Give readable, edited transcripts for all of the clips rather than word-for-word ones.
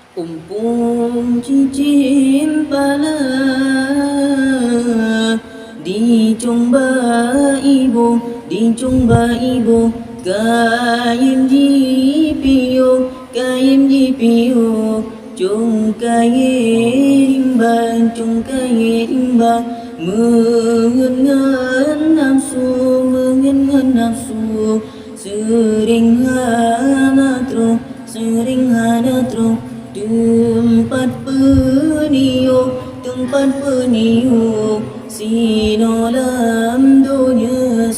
Kumpul cicim pala dicumba ibu kayim ji piu chung kayim ban mengen nafsu sering hana tro tempat peniup sino lam dunia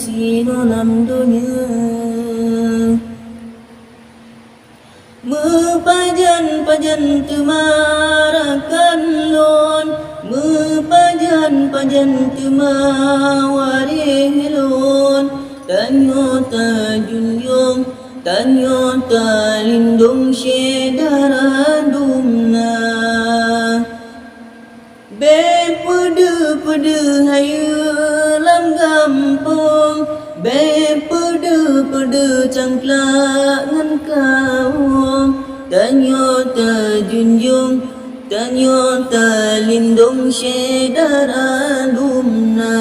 mepajan temarakan lon mepajan temawarih lon tanyo ta lindung syedara dumna be pede hayu lam gampung be pede cangklak ngan kawong tanyo ta lindung syedara dumna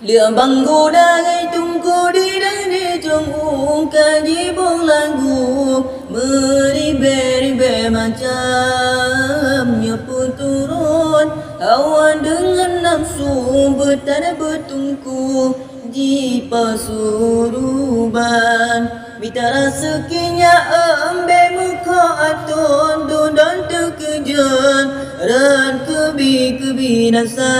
lựa banggu dagai tungku di chung kaji bong lagu meribe macamnya puturun hawa dengan nafsu bertungku di pasuruban bitara sekinya embe muka atun dundon terkejut dan kebi nasa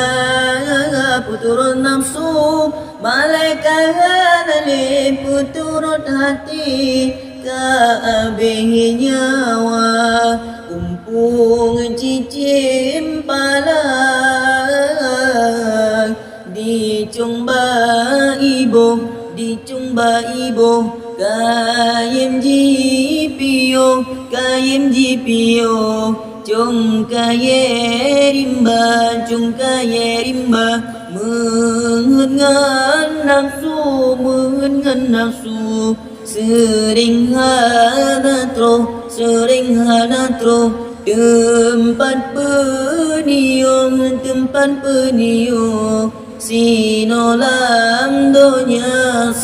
puturun nafsu malaikat halale puturun hati kabeh nyawa kumpung cicim pala dicumba ibu kayim ji piu chung kaye rimba mengen nafsu sering hana tro tempat peniup sino lam donya